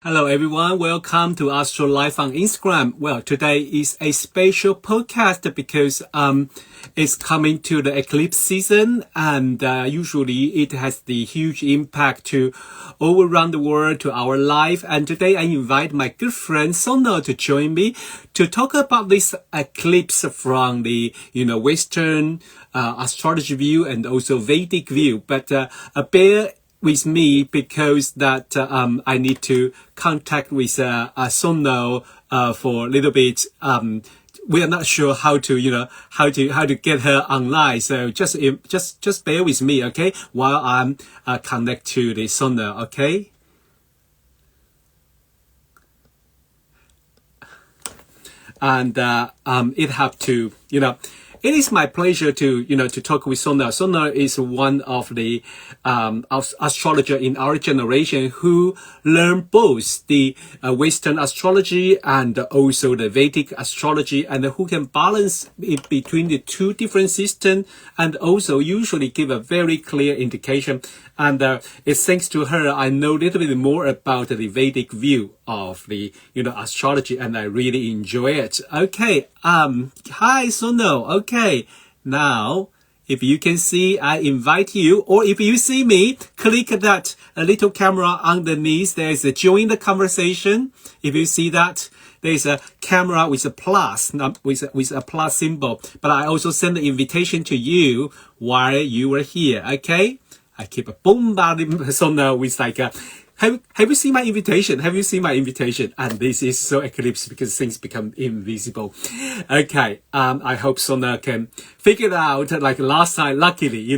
Hello everyone, welcome to Astro Life on Instagram. Well, today is a special podcast because it's coming to the eclipse season, and usually it has the huge impact to all around the world, to our life. And today I invite my good friend Sonal to join me to talk about this eclipse from the Western astrology view and also Vedic view. But bear with me because that I need to contact with Sonal for a little bit. We are not sure how to how to get her online. So just bear with me, okay? While I'm connect to the Sonal, okay? And it have to It is my pleasure to to talk with Sonal. Sonal is one of the astrologer in our generation who learned both the Western astrology and also the Vedic astrology, and who can balance it between the two different systems, and also usually give a very clear indication. And it's thanks to her I know a little bit more about the Vedic view of the astrology, and I really enjoy it. Okay, hi Sonal. Okay, now if you can see, I invite you, or if you see me, click that little camera underneath. There is a join the conversation. If you see that, there's a camera with a plus, with a plus symbol. But I also send the invitation to you while you are here. Okay, I keep bombarding Sonal with like have you seen my invitation? Have you seen my invitation? And this is so eclipse because things become invisible. Okay, I hope Sonal can figure it out like last time, luckily,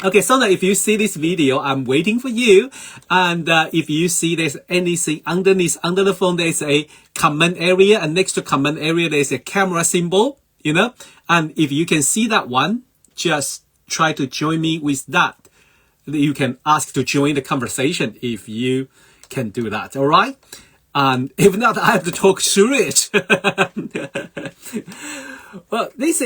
Okay, Sonal, if you see this video, I'm waiting for you. And if you see there's anything underneath, under the phone, there's a comment area, and next to comment area, there's a camera symbol, And if you can see that one, just try to join me with that. You can ask to join the conversation if you can do that. All right. And if not, I have to talk through it. Well, this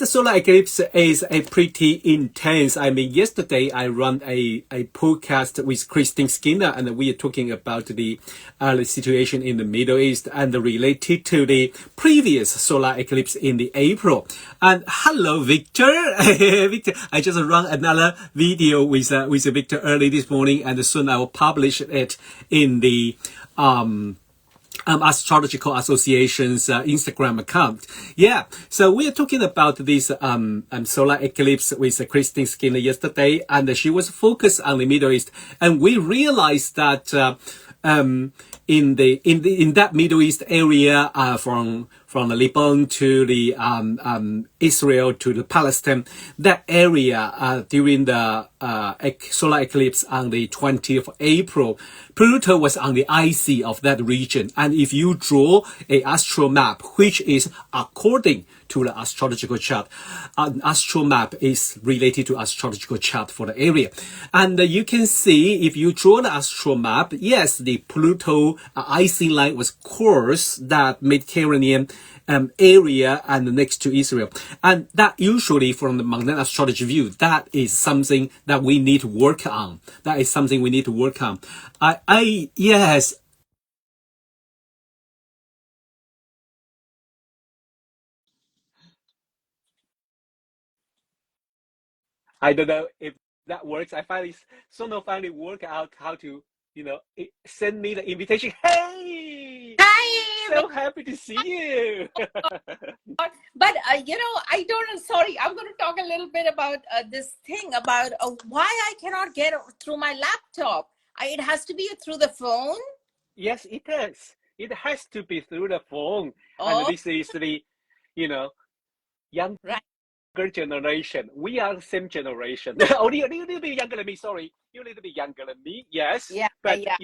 solar eclipse is a pretty intense. I mean, yesterday I ran a podcast with Christine Skinner, and we are talking about the situation in the Middle East and related to the previous solar eclipse in the April. And hello, Victor. Victor, I just ran another video with Victor early this morning, and soon I will publish it in the Astrological Association's Instagram account. Yeah, so we are talking about this solar eclipse with Christine Skinner yesterday, and she was focused on the Middle East, and we realized that in that Middle East area, from the Lebanon to the Israel to the Palestine, that area during the solar eclipse on the 20th of April, Pluto was on the IC of that region. And if you draw a astro map, which is according to the astrological chart, an astro map is related to astrological chart for the area. And you can see, if you draw the astro map, yes, the Pluto IC line was course that Mediterranean area and next to Israel. And that usually from the magnetic astrology view, that is something that we need to work on. That is something we need to work on. Yes. I don't know if that works. I finally work out how to, send me the invitation. Hey! Hi, So happy to see you. but I don't. Sorry, I'm going to talk a little bit about this thing about why I cannot get through my laptop. It has to be through the phone. Yes, it is. It has to be through the phone. And Oh, this is the, younger right. generation. We are the same generation. Only a little bit younger than me. Sorry, you're a little bit younger than me. Yes, Yeah, but yeah.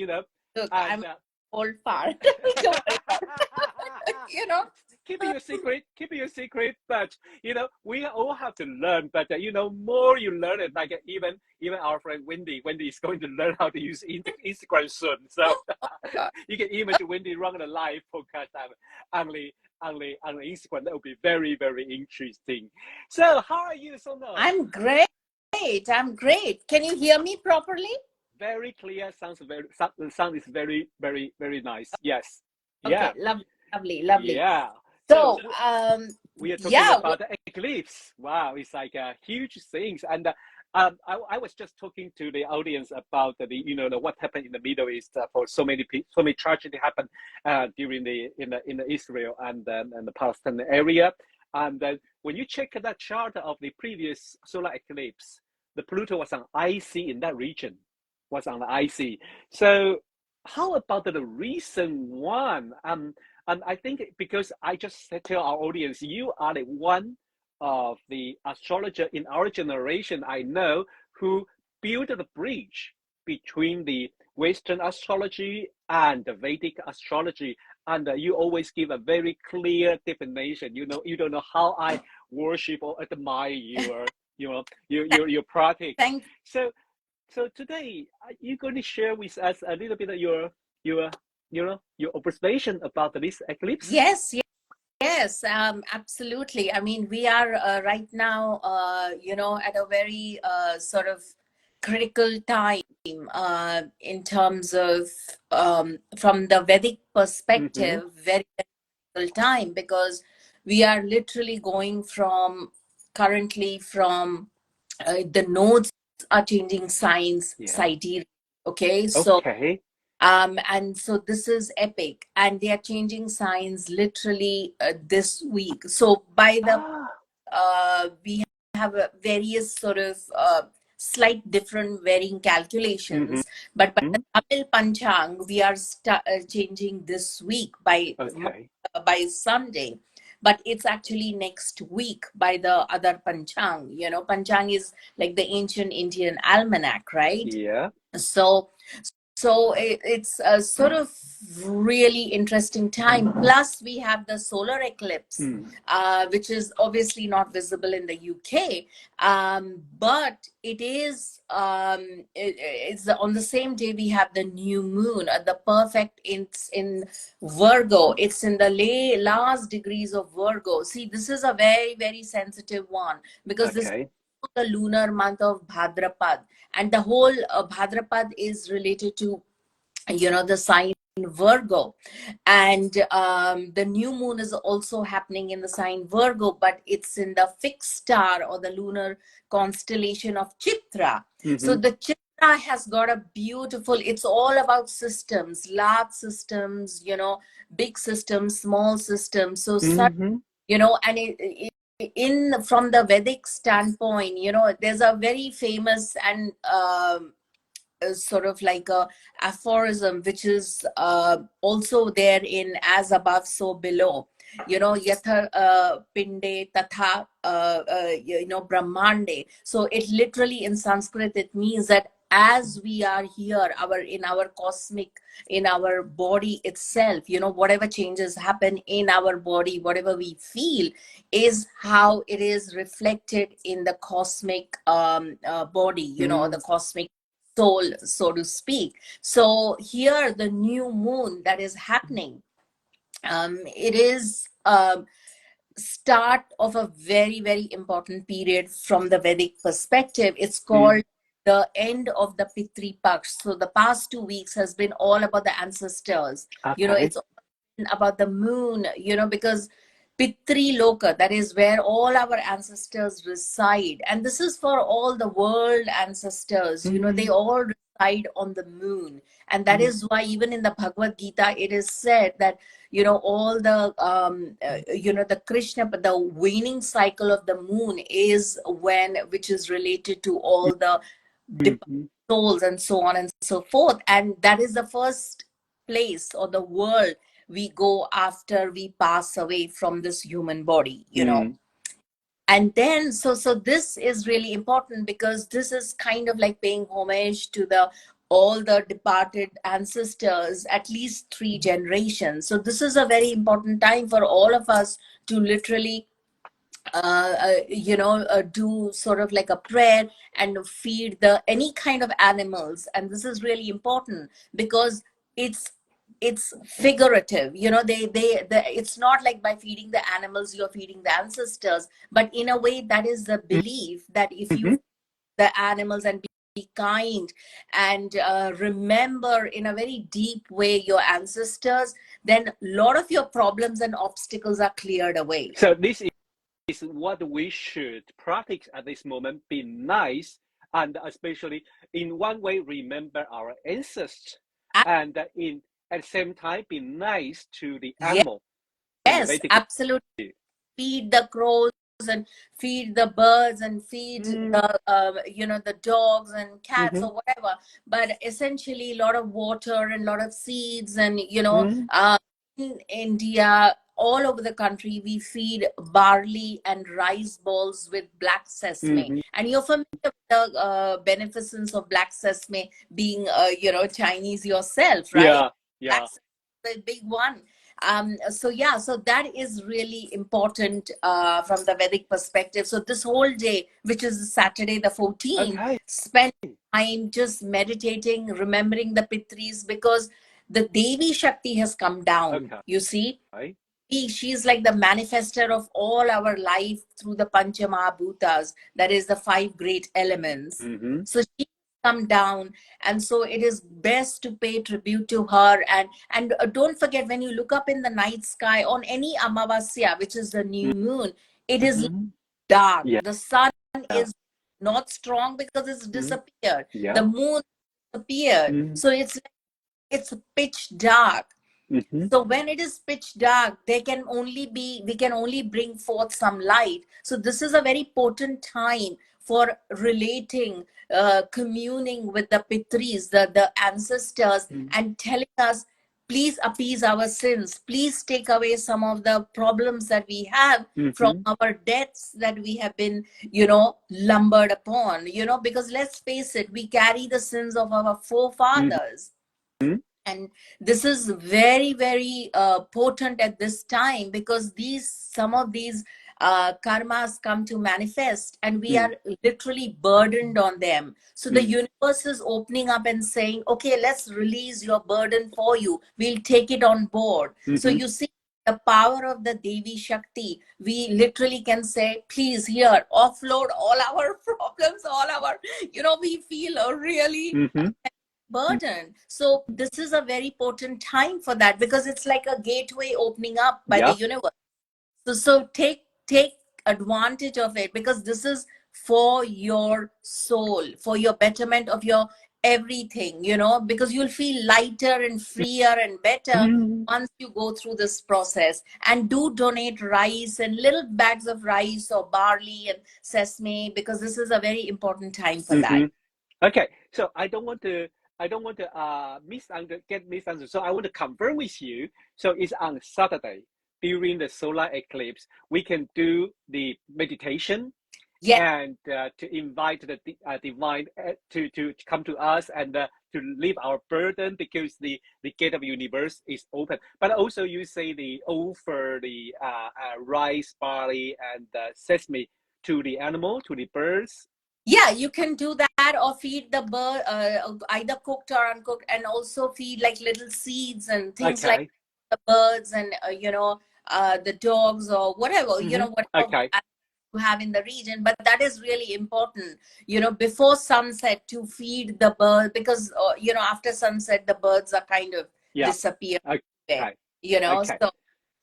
Look, I'm and old fart. Don't worry about it. keep it your secret. But we all have to learn. But more you learn it, like even our friend Wendy is going to learn how to use Instagram soon. So Oh, God. you can imagine Wendy running a live podcast on Instagram. That would be very, very interesting. So how are you, Sonal? I'm great. I'm great. Can you hear me properly? very clear. The sound is very, very, very nice. Yes. Yeah. Okay, lovely, lovely, lovely. Yeah. So So, we are talking yeah, about the eclipse. Wow, it's like a huge things. And I was just talking to the audience about the what happened in the Middle East for so many tragedy happened during in the Israel and the Palestine area. And then when you check that chart of the previous solar eclipse, the Pluto was on IC in that region, was on the IC. So how about the recent one? And I think because I just said to our audience, you are the one of the astrologer in our generation I know who built the bridge between the Western astrology and the Vedic astrology. And you always give a very clear definition. You don't know how I worship or admire your practice. thank So today, are you going to share with us a little bit of your your observation about this eclipse? yes, yes, absolutely. I mean, we are right now, at a very sort of critical time in terms of from the Vedic Mm-hmm. perspective, very critical time because we are literally going from currently from the nodes are changing signs Yeah. sidereal. Okay, so Okay. and so this is epic, and they are changing signs literally this week. So by the Ah. we have various sort of slight different varying Mm-hmm. calculations, but by the Tamil Panchang, we are changing this week Okay. by Sunday. But it's actually next week by the other Panchang. Panchang is like the ancient Indian almanac, right? Yeah. So it's a sort of really interesting time. Plus we have the solar eclipse, Mm. which is obviously not visible in the UK, but it is it's on the same day we have the new moon at the perfect in Virgo. It's in the last degrees of Virgo. See, this is a very, very sensitive one because this Okay. the lunar month of Bhadrapad, and the whole Bhadrapad is related to the sign Virgo, and the new moon is also happening in the sign Virgo, but it's in the fixed star or the lunar constellation of Chitra. So Mm-hmm. the Chitra has got a beautiful, it's all about systems, large systems, big systems, small systems. So Mm-hmm. and in from the Vedic standpoint, there's a very famous and sort of like a aphorism which is also there in as above so below, yatha pinde tatha brahmande. So it literally in Sanskrit it means that as we are here in our cosmic, in our body itself, whatever changes happen in our body, whatever we feel is how it is reflected in the cosmic body, the cosmic soul, so to speak. So here the new moon that is happening, it is start of a very, very important period from the Vedic perspective. It's called the end of the Pitri Paksh. So the past 2 weeks has been all about the ancestors. Okay. It's about the moon, because Pitri Loka, that is where all our ancestors reside. And this is for all the world ancestors, they all reside on the moon. And that is why even in the Bhagavad Gita, it is said that, all the, the Krishna, but the waning cycle of the moon is which is related to all the Mm-hmm. souls and so on and so forth. And that is the first place or the world we go after we pass away from this human body. And then so this is really important because this is kind of like paying homage to all the departed ancestors, at least 3 generations. So this is a very important time for all of us to literally do sort of like a prayer and feed any kind of animals. And this is really important because it's figurative, it's not like by feeding the animals you're feeding the ancestors, but in a way that is the belief that if you Mm-hmm. the animals and kind, and remember in a very deep way your ancestors, then a lot of your problems and obstacles are cleared away. So this is what we should practice at this moment. Be nice, and especially in one way, remember our ancestors, and at the same time, be nice to the animal. Yes, absolutely. Feed the crows and feed the birds and feed the the dogs and cats or whatever. But essentially, a lot of water and a lot of seeds, and in India, all over the country, we feed barley and rice balls with black sesame. And you're familiar with the beneficence of black sesame, being Chinese yourself, right? Yeah. The big one. So that is really important from the Vedic perspective. So this whole day, which is Saturday the 14th, spend time just meditating, remembering the Pitris, because the Devi Shakti has come down. You see, she's like the manifester of all our life through the Panchamahabhutas, that is the 5 great elements. So she come down, and so it is best to pay tribute to her. And don't forget, when you look up in the night sky on any Amavasya, which is the new moon, it is dark. The sun is not strong because it's disappeared. The moon disappeared. So it's pitch dark. So when it is pitch dark, we can only bring forth some light. So this is a very potent time for relating, communing with the Pitris, the ancestors, and telling us, please appease our sins. Please take away some of the problems that we have from our deaths that we have been, lumbered upon, because let's face it, we carry the sins of our forefathers. And this is very, very potent at this time, because some of these karmas come to manifest, and we are literally burdened on them. So the universe is opening up and saying, okay, let's release your burden for you. We'll take it on board. So you see the power of the Devi Shakti. We literally can say, please, here, offload all our problems, all our, we feel a really burden. So this is a very potent time for that, because it's like a gateway opening up by the universe. So take advantage of it, because this is for your soul, for your betterment of your everything, because you'll feel lighter and freer and better once you go through this process. And do donate rice and little bags of rice or barley and sesame, because this is a very important time for that. Okay, so I don't want to get misunderstood. So I want to confirm with you. So it's on Saturday during the solar eclipse. We can do the meditation, and to invite the divine to come to us, and to leave our burden, because the gate of universe is open. But also you say the offer the rice, barley, and sesame to the animal, to the birds. Yeah, you can do that, or feed the bird, either cooked or uncooked, and also feed like little seeds and things like the birds and the dogs or whatever, whatever you have in the region. But that is really important, before sunset, to feed the bird, because after sunset the birds are kind of disappear.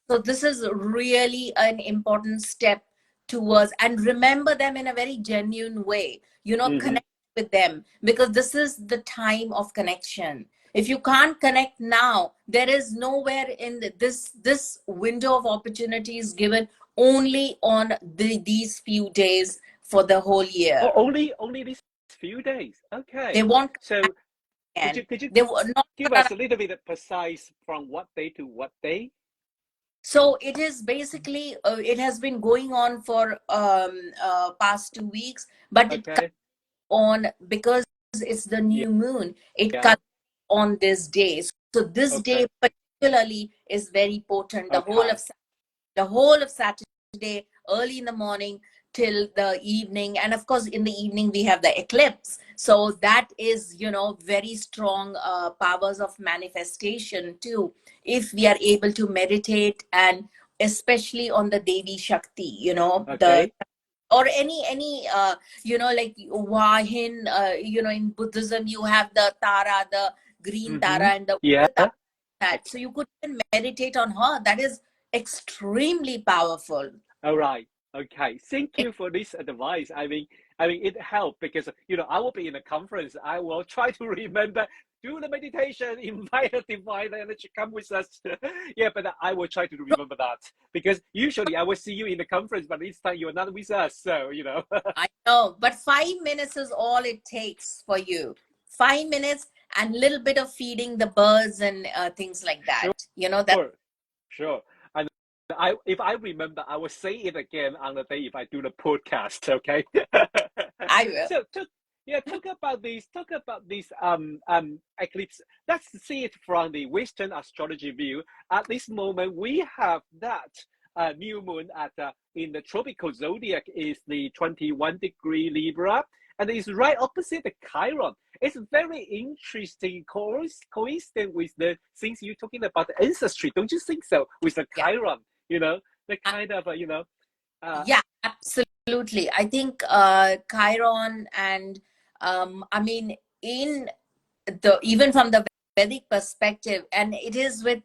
So this is really an important step towards, and remember them in a very genuine way, connect with them, because this is the time of connection. If you can't connect now, there is nowhere in this window of opportunities given only on these few days for the whole year. Oh, only these few days. Okay. They won't. So could you they will not give us a little bit precise from what day to what day? So it is basically, it has been going on for past 2 weeks, but it comes on because it's the new moon. It comes on this day. So this day particularly is very potent. The whole of Saturday, early in the morning till the evening, and of course in the evening we have the eclipse. So that is, very strong powers of manifestation too, if we are able to meditate, and especially on the Devi Shakti, or any like Wahin, in Buddhism you have the Tara, the green Tara, and the Yeah. wood Tara, that so you could even meditate on her. That is extremely powerful. All right. Okay. Thank you for this advice. I mean, it helped because I will be in a conference. I will try to remember, do the meditation, invite a divine energy, come with us. Yeah, but I will try to remember that because usually I will see you in the conference, but this time you're not with us. So I know, but 5 minutes is all it takes for you. 5 minutes and little bit of feeding the birds and things like that. That Sure, sure. And if I remember, I will say it again on the day if I do the podcast. Okay. I will. So talk about this eclipse. Let's see it from the Western astrology view. At this moment, we have that new moon at in the tropical zodiac is the 21-degree Libra, and it's right opposite the Chiron. It's very interesting coincidence with the things you're talking about the ancestry, don't you think so? With the Chiron, the kind of Yeah, absolutely. I think Chiron and I mean, in even from the Vedic perspective, and it is with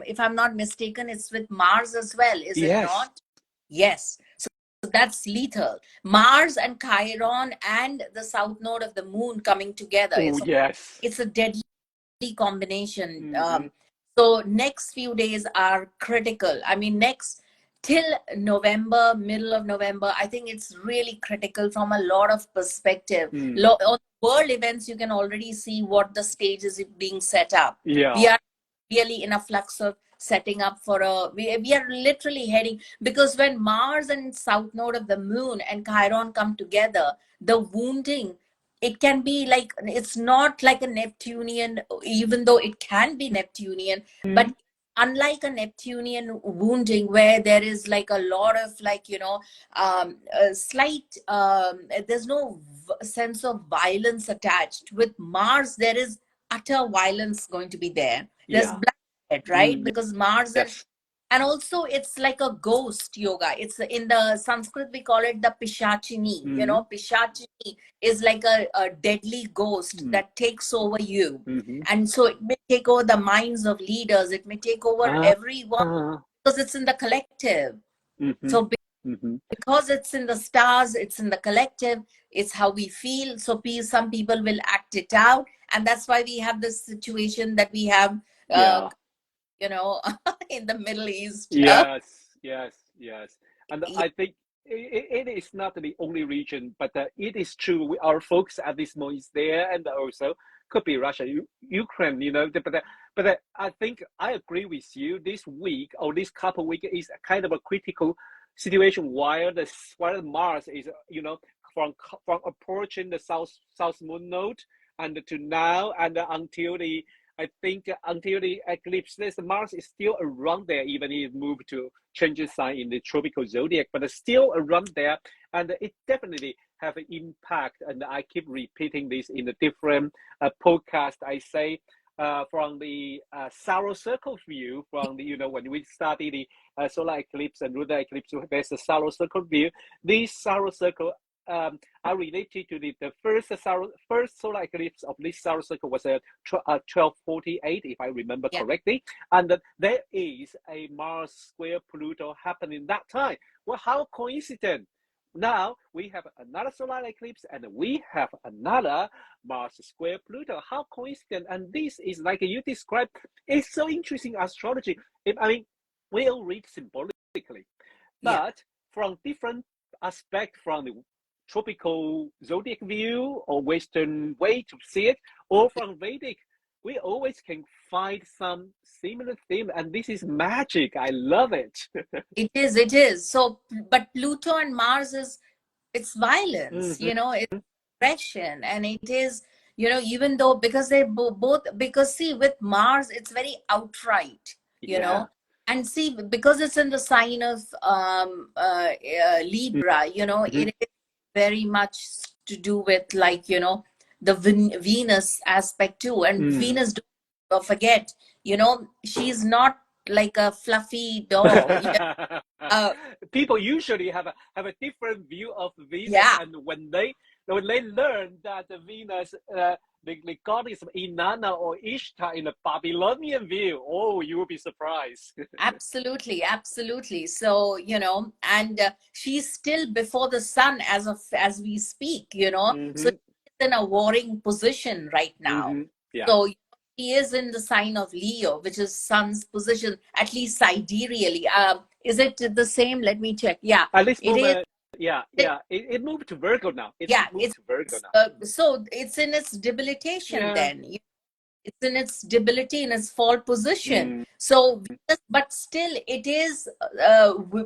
if I'm not mistaken, it's with Mars as well, is it yes. not? Yes. So that's lethal. Mars and Chiron and the south node of the moon coming together. Oh yes. It's a deadly combination. Mm-hmm. So next few days are critical. I mean, next till November, middle of November, I think it's really critical from a lot of perspective. On world events, you can already see what the stage is being set up. Yeah. We are really in a flux of setting up for we are literally heading, because when Mars and south node of the moon and Chiron come together, the wounding, it can be like, it's not like a Neptunian, even though it can be Neptunian, but unlike a Neptunian wounding where there is like a lot of a slight, there's no sense of violence attached. With Mars, there is utter violence going to be there. There's bloodshed, right? Because Mars and also it's like a ghost yoga. It's in the Sanskrit, we call it the Pishachini. Pishachini is like a deadly ghost that takes over you. And so it may take over the minds of leaders. It may take over everyone because it's in the collective. So because it's in the stars, it's in the collective, it's how we feel. So some people will act it out. And that's why we have this situation that we have, in the Middle East. Yes. And I think it is not the only region, but it is true. Our folks at this moment is there, and also could be Russia, Ukraine. But I think I agree with you. This week or this couple of weeks is kind of a critical situation while Mars is from approaching the south moon node and to now and until the I think until the eclipse, Mars is still around there, even if it moved to change its sign in the tropical zodiac, but it's still around there, and it definitely have an impact. And I keep repeating this in the different podcast. I say from the solar circle view, from the when we study the solar eclipse and lunar eclipse, there's a solar circle view. This solar circle are related to the first solar eclipse of this solar circle was 1248, if I remember correctly, and there is a Mars square Pluto happening that time. Well, how coincident! Now we have another solar eclipse and we have another Mars square Pluto. How coincident! And this is like you described. It's so interesting astrology. We all read symbolically, but from different aspect, from the tropical zodiac view or Western way to see it, or from Vedic, we always can find some similar theme, and this is magic. I love it. It is. So, but Pluto and Mars it's violence, it's aggression, and it is, even though, because they both, because see, with Mars, it's very outright, and see, because it's in the sign of Libra, it is very much to do with the Venus aspect too. And Venus, don't forget, she's not like a fluffy doll. People usually have a different view of Venus, Yeah, and when they learn that the Venus, the goddess of Inanna or Ishtar in the Babylonian view, oh, you will be surprised. absolutely, absolutely. So, and she's still before the sun as we speak, so Mm-hmm. she's in a warring position right now. Mm-hmm. Yeah. So she is in the sign of Leo, which is sun's position, at least sidereally. Is it the same? Let me check. Yeah, At this it is. moment, yeah, it moved to Virgo now. It's Yeah, moved to Virgo now. so it's in its debilitation Yeah. then. It's in its debility, in its fall position. Mm, So but still it is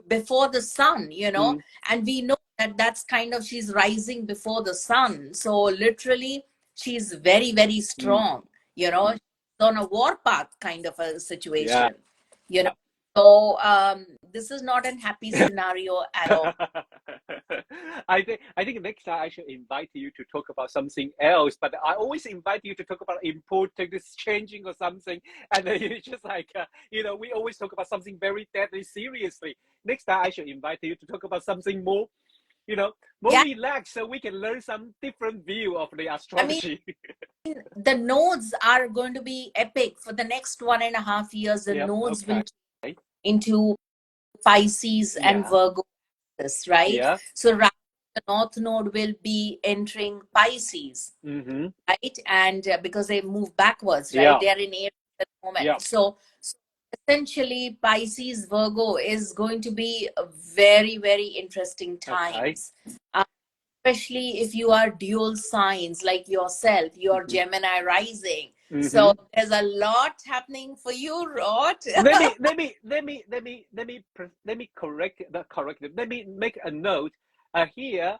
before the sun, mm, and we know that that's kind of, she's rising before the sun, so literally she's very, very mm. strong, she's on a war path kind of a Yeah. situation, you know so this is not a happy scenario at all. I think next time I should invite you to talk about something else. But I always invite you to talk about important this changing or something, and then it's just like we always talk about something very deadly seriously. Next time I should invite you to talk about something more more Yeah, relaxed, so we can learn some different view of the I mean, astrology. the nodes are going to be epic for the next 1.5 years. The Yep. nodes Okay. will into Pisces and Yeah. Virgo, right? Yeah. So the North Node will be entering Pisces, Mm-hmm. right? And because they move backwards, right? Yeah. They are in Aries at the Yeah. moment. So essentially, Pisces Virgo is going to be a very, very interesting Okay. times. Especially if you are dual signs like yourself, you're Mm-hmm. Gemini rising. Mm-hmm. So there's a lot happening for you, Rod. Let me correct the corrective. Let me make a note. Here,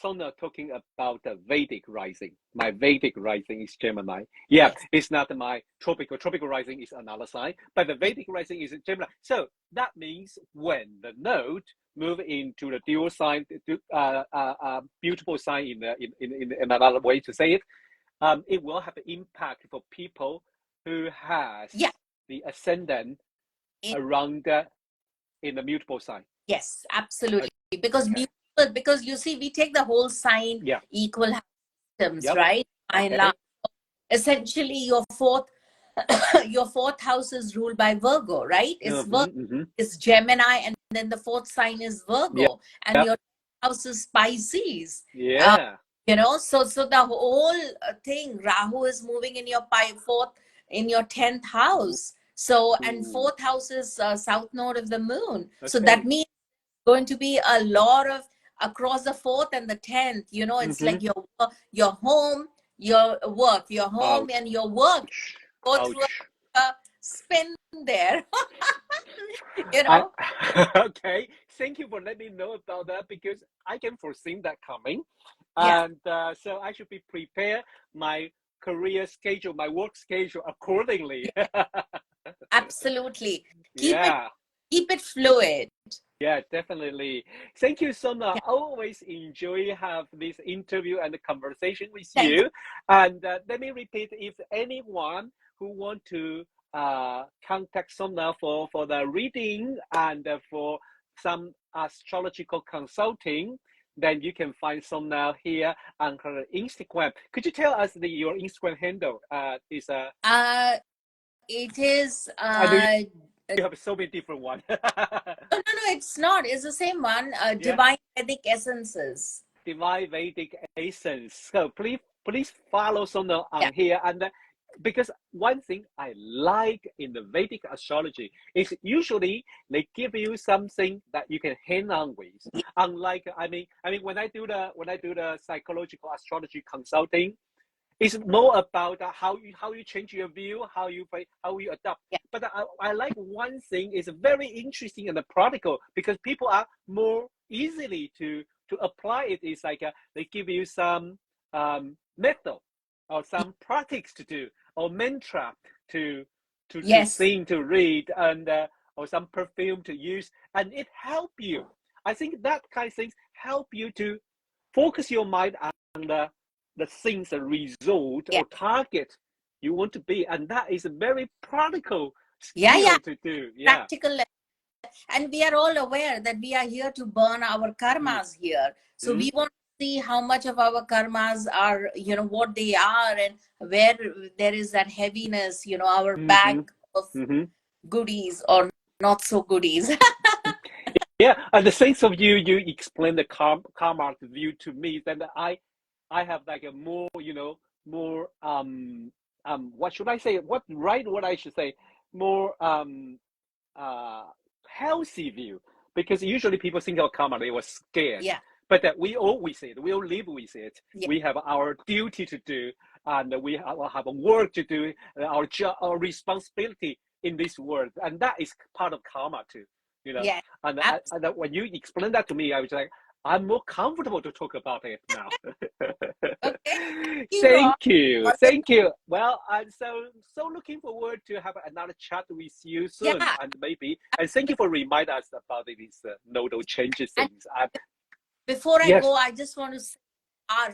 Sonal talking about the Vedic rising. My Vedic rising is Gemini. Yeah, Yes. it's not my tropical. Tropical rising is another sign, but the Vedic rising is Gemini. So that means when the node move into the dual sign, beautiful sign in another way to say it, it will have an impact for people who has Yeah. the ascendant around in the mutable sign. Yes, absolutely. Okay. Because you see, we take the whole sign Yeah. equal systems, Yep. right? And Okay. essentially, your fourth your fourth house is ruled by Virgo, right? It's Mm-hmm, Virgo, mm-hmm. it's Gemini, and then the fourth sign is Yeah. Virgo, and your house is Pisces. Yeah. So the whole thing, Rahu is moving in your fourth, in your 10th house. So, and Ooh. fourth house is south node of the moon. So that Okay. means going to be a lot of across the fourth and the 10th. It's Mm-hmm. like your home, your work, your home Ouch. and your work go through Ouch. a spin there. you I know okay. Thank you for letting me know about that, because I can foresee that coming, yeah, and so I should be prepared my career schedule, my work schedule accordingly. absolutely. keep it Yeah. keep it fluid. Yeah, definitely. Thank you so much. Yeah, I always enjoy have this interview and the conversation with thank you. And let me repeat, if anyone who want to contact Sona for the reading and for some astrological consulting, then you can find Sona here on her Instagram. Could you tell us your Instagram handle? it is I know you have so many different ones. no, no, no, it's not. It's the same one. Yeah. Divine Vedic Essences. Divine Vedic Essence. So please follow Sonal Yeah, on here. And because one thing I like in the Vedic astrology is usually they give you something that you can hang on with. Unlike I mean when I do the psychological astrology consulting, it's more about how you change your view, how you adapt. yeah, But I like one thing is very interesting and practical, because people are more easily to apply it. It's like they give you some method or some practice to do, or mantra to yes, sing, to read, and or some perfume to use, and it help you. I think that kind of things help you to focus your mind on the things, the result yeah, or target you want to be, and that is very practical Yeah, skill yeah, to do. Yeah. practical. And we are all aware that we are here to burn our karmas here. So Mm-hmm. we want to see how much of our karmas are, what they are, and where there is that heaviness, our Mm-hmm. bag of Mm-hmm. goodies or not so goodies. Yeah, and the sense of you explain the karma view to me, then I have like a more, more what should I say? What I should say? More uh healthy view, because usually people think of karma, they were scared. Yeah, But that we always say it, we all live with it. yeah, We have our duty to do, and we have a work to do, our job, our responsibility in this world, and that is part of karma too. You know, yeah. and when you explain that to me, I was like, I'm more comfortable to talk about it now. Okay. You, Rob. Thank you, Always- thank you. Well, I'm so looking forward to have another chat with you soon, Yeah. and maybe, and thank you for reminding us about these nodal changes And things. before I Yes, go, I just want to say,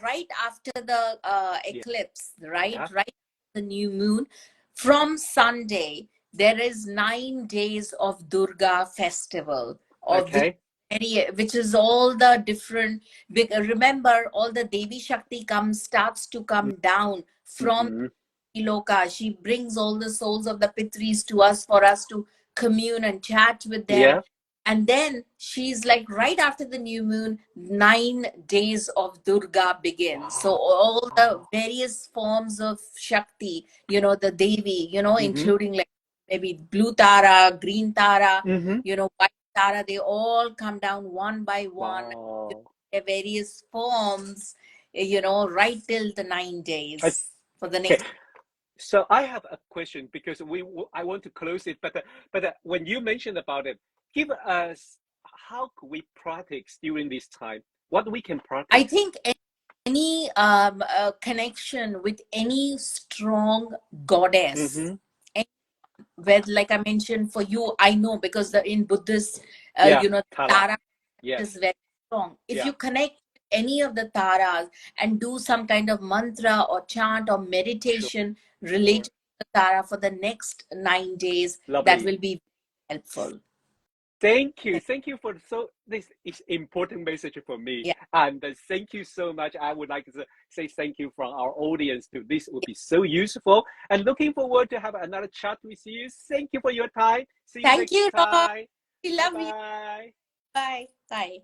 right after the yeah, eclipse, right, yeah, right, the new moon, from Sunday, there is 9 days of Durga festival of the okay, which is all the different. Remember, all the Devi Shakti starts to come down from mm-hmm. Loka. She brings all the souls of the Pitris to us for us to commune and chat with them. Yeah, And then she's like, right after the new moon, 9 days of Durga begins. So all the wow, various forms of Shakti, the Devi, mm-hmm. including like maybe blue Tara, green Tara, Mm-hmm. white Tara, they all come down one by one, Wow. their various forms, right till the 9 days for the Okay, next. so I have a question, because I want to close it, but when you mentioned about it, give us how could we practice during this time? What we can I practice? think any connection with any strong goddess, Mm-hmm. where, like I mentioned, for you, I know because in Buddhist, Yeah, Tara. Tara is Yes. very strong. If Yeah. you connect any of the Taras and do some kind of mantra or chant or Sure. meditation Sure. related to the Tara for the next 9 days, that Lovely. will be helpful. Thank you. Thank you for this is important message for me. Yeah. And thank you so much. I would like to say thank you from our audience too. This would be so useful. And looking forward to have another chat with you. Thank you for your time. See you Thank next you, Rob. time. We Bye love you. bye. Bye. Bye.